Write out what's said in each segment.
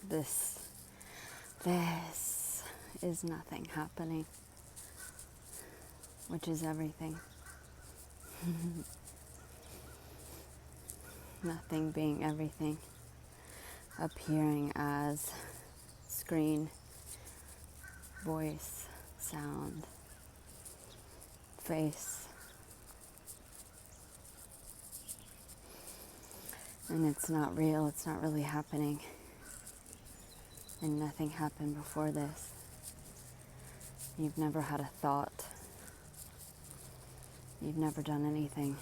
This is nothing happening, which is everything. Nothing being everything, appearing as screen, voice, sound, face. And it's not real, it's not really happening. And nothing happened before this. You've never had a thought. You've never done anything.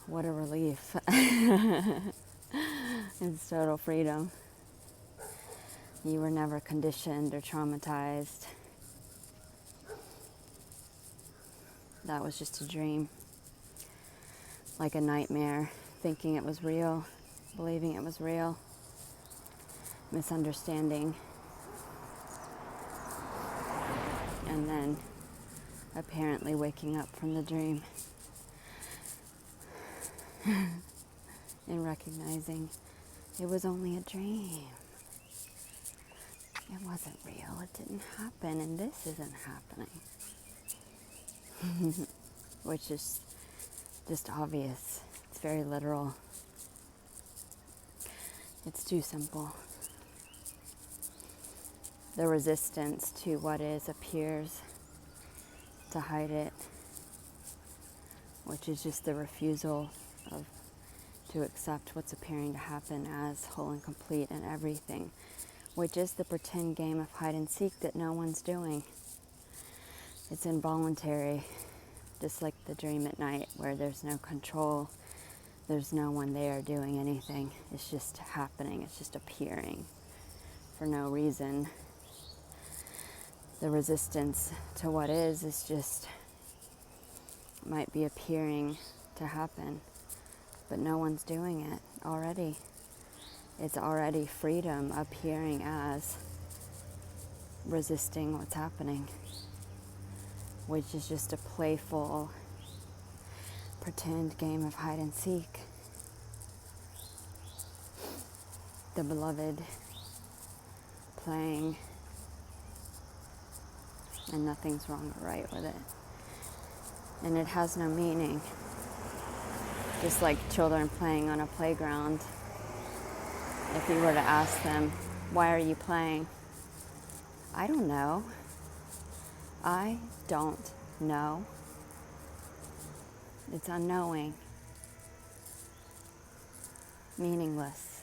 What a relief. It's total freedom. You were never conditioned or traumatized. That was just a dream. Like a nightmare, thinking it was real, believing it was real, misunderstanding, and then apparently waking up from the dream and recognizing it was only a dream. It wasn't real, it didn't happen, and this isn't happening. Which is just obvious. It's very literal. It's too simple. The resistance to what is appears to hide it, which is just the refusal to accept what's appearing to happen as whole and complete and everything, which is the pretend game of hide and seek that no one's doing. It's involuntary, just like the dream at night where there's no control, there's no one there doing anything. It's just happening, it's just appearing for no reason. The resistance to what is just might be appearing to happen, but no one's doing it already. It's already freedom appearing as resisting what's happening, which is just a playful, pretend game of hide and seek. The beloved playing, and nothing's wrong or right with it. And it has no meaning. Just like children playing on a playground. If you were to ask them, why are you playing? I don't know. I don't know. It's unknowing. Meaningless.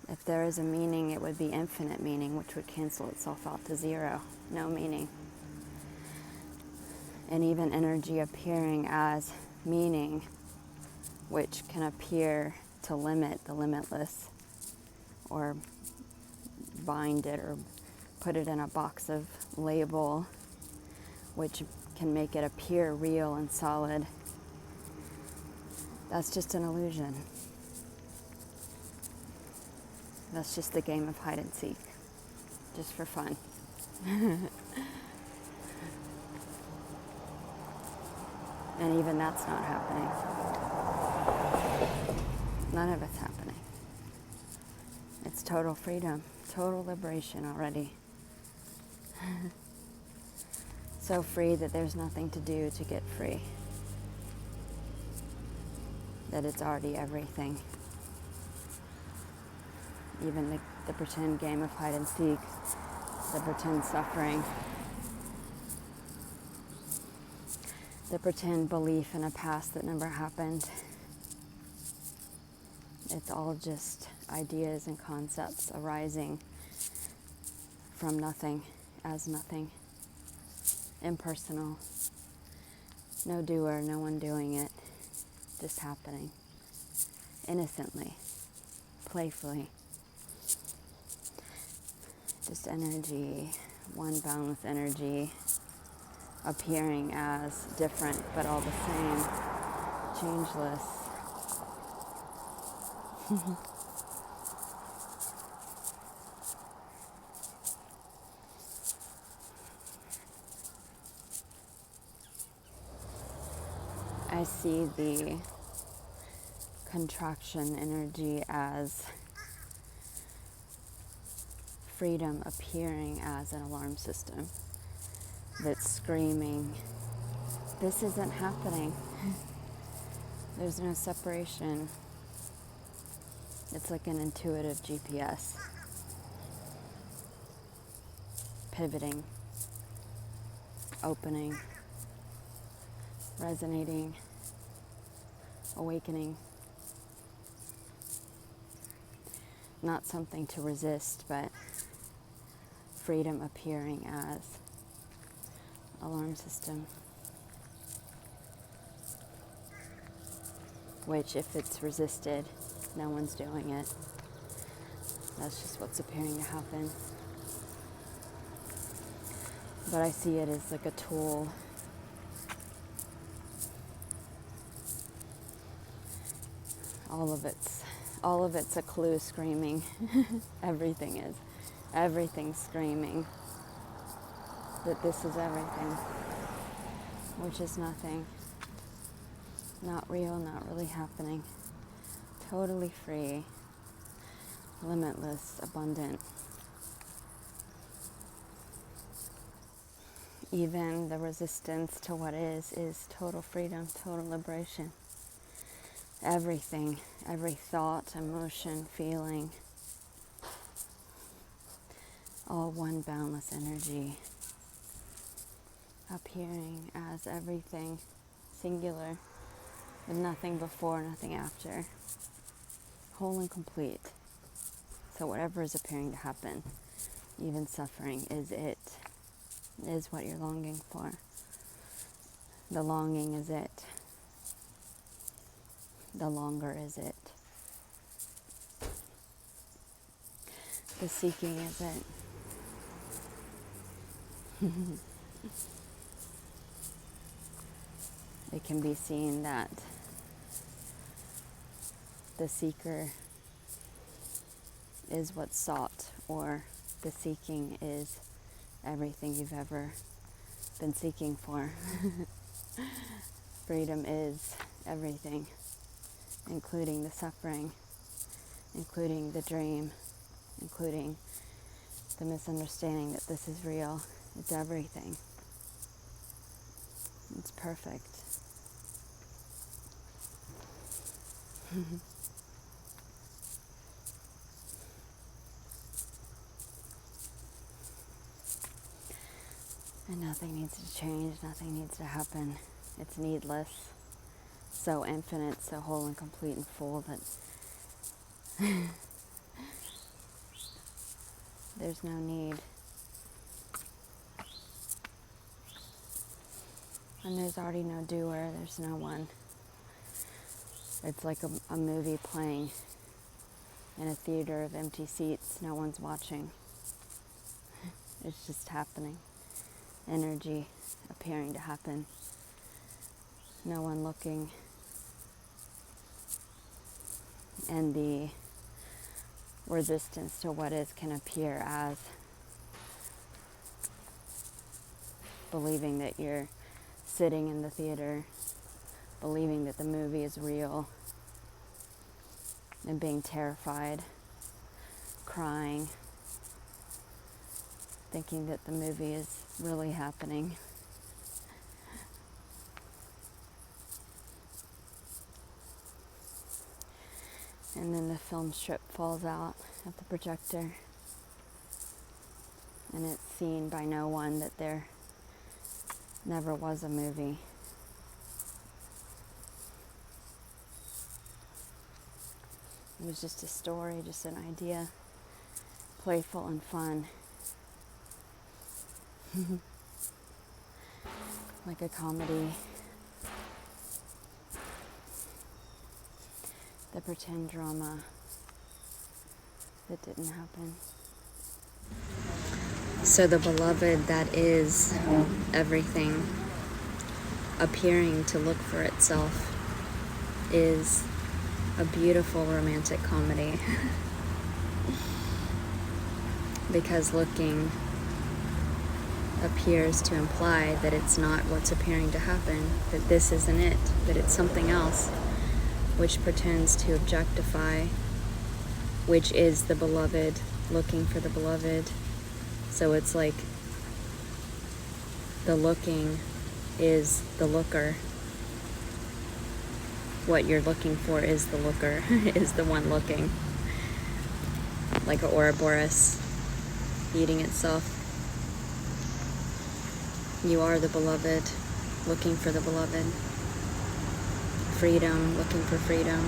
If there is a meaning, it would be infinite meaning, which would cancel itself out to zero. No meaning. And even energy appearing as meaning, which can appear to limit the limitless, or bind it, or put it in a box of label, which can make it appear real and solid. That's just an illusion. That's just the game of hide and seek, just for fun. And even that's not happening. None of it's happening. It's total freedom, total liberation already. So free that there's nothing to do to get free. That it's already everything. Even the pretend game of hide and seek, the pretend suffering, the pretend belief in a past that never happened. It's all just ideas and concepts arising from nothing, as nothing, impersonal, no doer, no one doing it, just happening, innocently, playfully. Just energy, one boundless energy, appearing as different but all the same, changeless. I see the contraction energy as freedom appearing as an alarm system that's screaming, this isn't happening. There's no separation. It's like an intuitive GPS. Pivoting, opening, resonating, awakening. Not something to resist, but freedom appearing as alarm system. Which, if it's resisted, no one's doing it. That's just what's appearing to happen. But I see it as like a tool. All of it's a clue screaming. Everything is. Everything's screaming that this is everything, which is nothing. Not real, not really happening. Totally free, limitless, abundant. Even the resistance to what is total freedom, total liberation. Everything, every thought, emotion, feeling, all one boundless energy, appearing as everything, singular, with nothing before, nothing after, whole and complete. So whatever is appearing to happen, even suffering, is it, is what you're longing for. The longing is it. The longer is it. The seeking is it. It can be seen that the seeker is what's sought, or the seeking is everything you've ever been seeking for. Freedom is everything, including the suffering, including the dream, including the misunderstanding that this is real. It's everything. It's perfect. And nothing needs to change, nothing needs to happen. It's needless. So infinite, so whole and complete and full that there's no need. And there's already no doer, there's no one. It's like a movie playing in a theater of empty seats. No one's watching. It's just happening. Energy appearing to happen. No one looking. And the resistance to what is can appear as believing that you're sitting in the theater, believing that the movie is real, and being terrified, crying, thinking that the movie is really happening. And then the film strip falls out of the projector, and it's seen by no one that there never was a movie. It was just a story, just an idea, playful and fun. Like a comedy. The pretend drama that didn't happen. So the beloved that is everything, appearing to look for itself, is a beautiful romantic comedy. Because looking appears to imply that it's not what's appearing to happen, that this isn't it, that it's something else. which pretends to objectify, which is the beloved, looking for the beloved. So it's like the looking is the looker. What you're looking for is the looker, is the one looking. Like an Ouroboros eating itself. You are the beloved, looking for the beloved. Freedom, looking for freedom,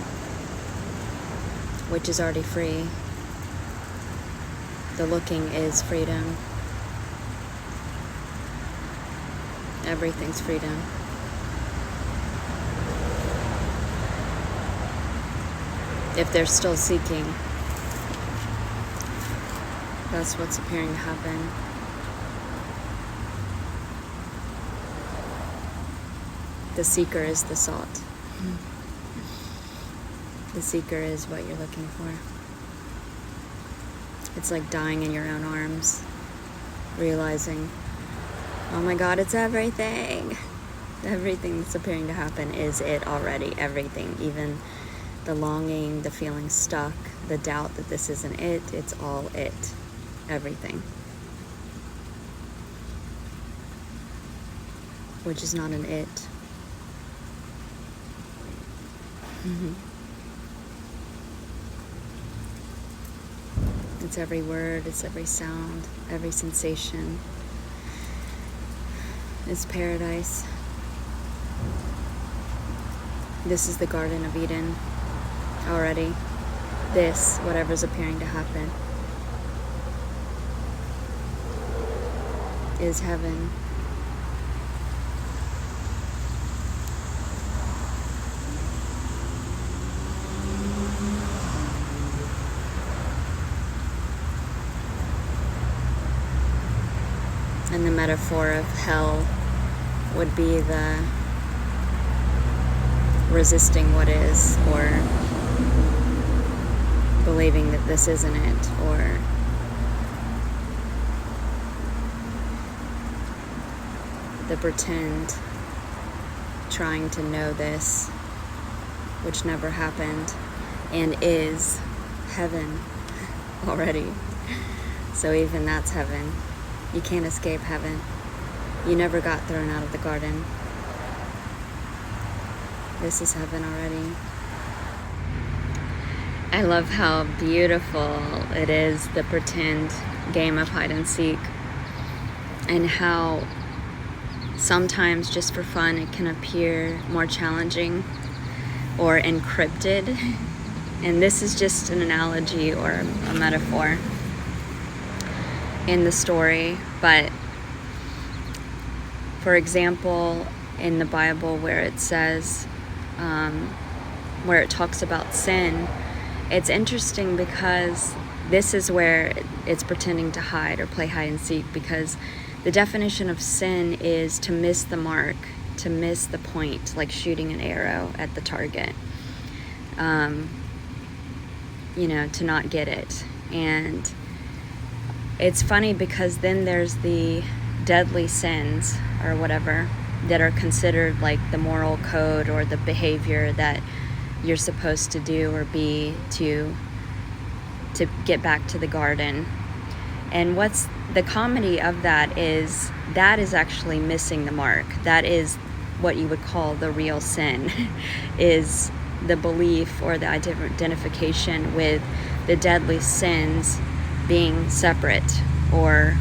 which is already free. The looking is freedom. Everything's freedom. If they're still seeking, that's what's appearing to happen. The seeker is the sought. The seeker is what you're looking for. It's like dying in your own arms, realizing, oh my God, it's everything. Everything that's appearing to happen is it already. Everything, even the longing, the feeling stuck, the doubt that this isn't it, it's all it. Everything. Which is not an it. It's every word, it's every sound, every sensation. It's paradise. This is the Garden of Eden already. This, whatever's appearing to happen, is heaven. And the metaphor of hell would be the resisting what is, or believing that this isn't it, or the pretend trying to know this, which never happened and is heaven already. So even that's heaven. You can't escape heaven. You never got thrown out of the garden. This is heaven already. I love how beautiful it is, the pretend game of hide and seek, and how sometimes just for fun it can appear more challenging or encrypted. And this is just an analogy or a metaphor in the story. But for example, in the Bible where it says, where it talks about sin, it's interesting because this is where it's pretending to hide or play hide and seek, because the definition of sin is to miss the mark, to miss the point, like shooting an arrow at the target, to not get it. And it's funny because then there's the deadly sins or whatever that are considered like the moral code or the behavior that you're supposed to do or be to get back to the garden. And what's the comedy of that is actually missing the mark. That is what you would call the real sin, is the belief or the identification with the deadly sins being separate, or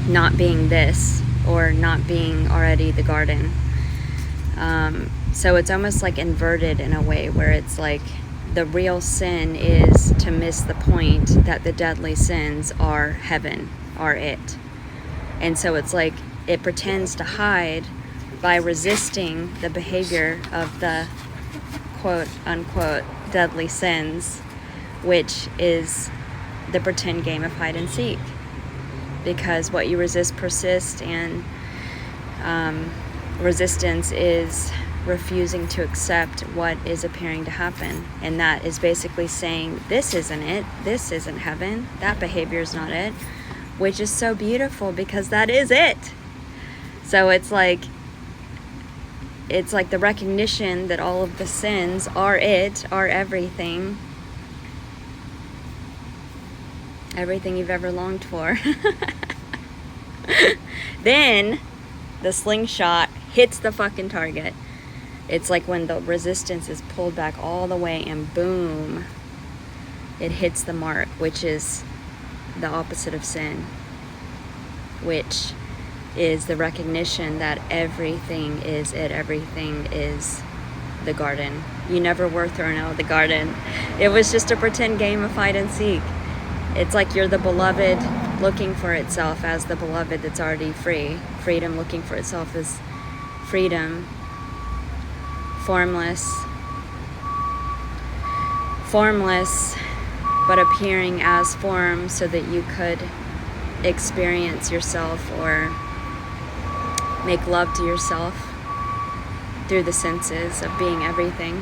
not being this, or not being already the garden. So it's almost like inverted in a way, where it's like the real sin is to miss the point that the deadly sins are heaven, are it. And so it's like it pretends to hide by resisting the behavior of the quote unquote deadly sins, which is the pretend game of hide and seek. Because what you resist persists, and resistance is refusing to accept what is appearing to happen. And that is basically saying, this isn't it, this isn't heaven, that behavior is not it, which is so beautiful because that is it. So it's like it's like the recognition that all of the sins are everything. Everything you've ever longed for. Then the slingshot hits the fucking target. It's like when the resistance is pulled back all the way and boom, it hits the mark, which is the opposite of sin, which is the recognition that everything is everything is the garden. You never were thrown out of the garden. It was just a pretend game of hide and seek. It's like you're the beloved looking for itself as the beloved that's already free. Freedom looking for itself as freedom. Formless, but appearing as form so that you could experience yourself or make love to yourself through the senses of being everything,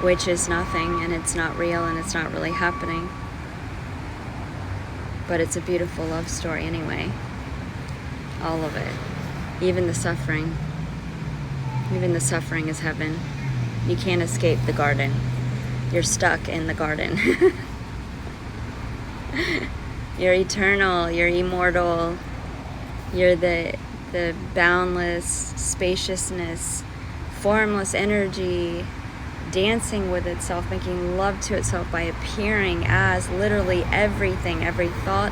which is nothing, and it's not real, and it's not really happening. But it's a beautiful love story anyway. All of it. Even the suffering. Even the suffering is heaven. You can't escape the garden. You're stuck in the garden. You're eternal. You're immortal. You're the boundless spaciousness, formless energy, dancing with itself, making love to itself by appearing as literally everything, every thought,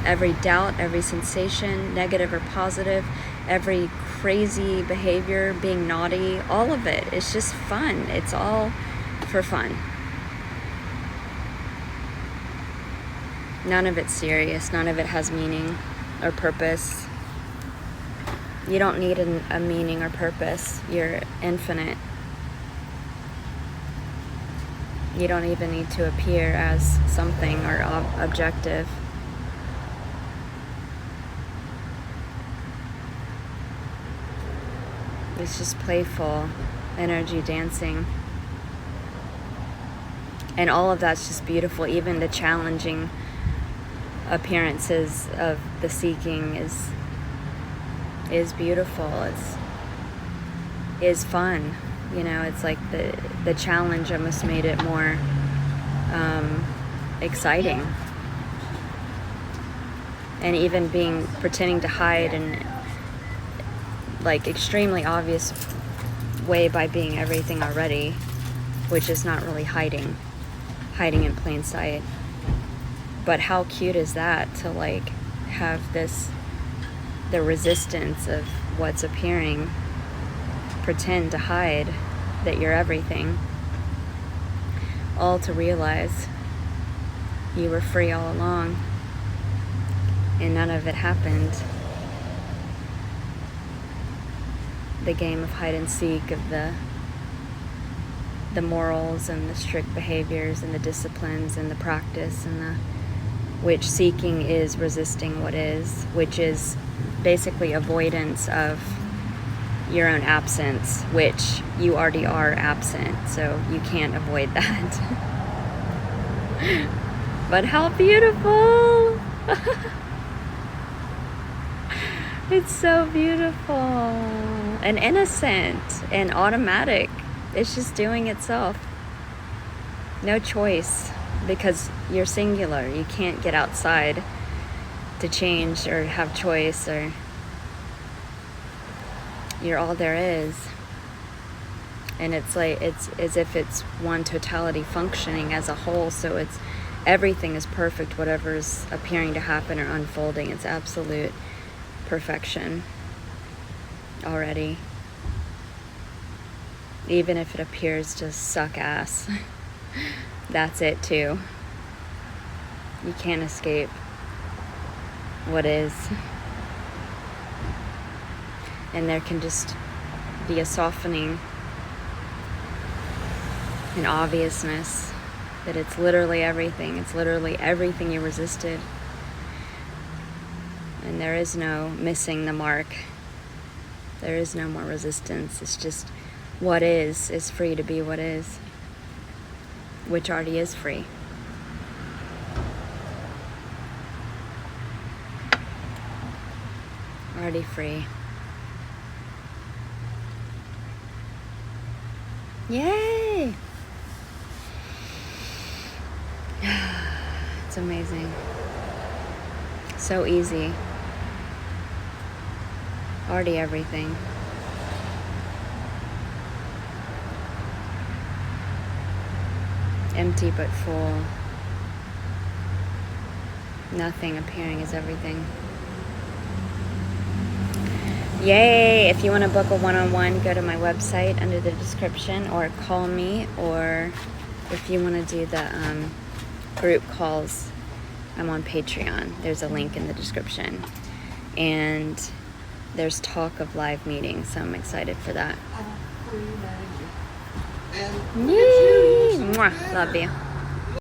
every doubt, every sensation, negative or positive, every crazy behavior, being naughty, all of it. It's just fun. It's all for fun. None of it's serious. None of it has meaning or purpose. You don't need a meaning or purpose. You're infinite. You don't even need to appear as something or objective. It's just playful energy dancing. And all of that's just beautiful. Even the challenging appearances of the seeking is beautiful. Is fun. You know, it's like the challenge almost made it more exciting. And even pretending to hide in like extremely obvious way by being everything already, which is not really hiding in plain sight. But how cute is that to like have the resistance of what's appearing pretend to hide that you're everything, all to realize you were free all along and none of it happened. The game of hide and seek, of the morals and the strict behaviors and the disciplines and the practice and which seeking is resisting what is, which is basically avoidance of your own absence, which you already are absent, so you can't avoid that. But how beautiful! It's so beautiful and innocent and automatic. It's just doing itself. No choice, because you're singular. You can't get outside to change or have choice, or you're all there is. And it's like it's as if it's one totality functioning as a whole, so it's everything is perfect. Whatever's appearing to happen or unfolding, it's absolute perfection already, even if it appears to suck ass. That's it too. You can't escape what is. And there can just be a softening, an obviousness that it's literally everything. It's literally everything you resisted. And there is no missing the mark. There is no more resistance. It's just what is free to be what is, which already is free. Already free. Yay! It's amazing. So easy. Already everything. Empty but full. Nothing appearing as everything. Yay! If you want to book a one-on-one, go to my website under the description, or call me, or if you want to do the group calls, I'm on Patreon. There's a link in the description. And there's talk of live meetings, so I'm excited for that. Yay! Mwah! Love you.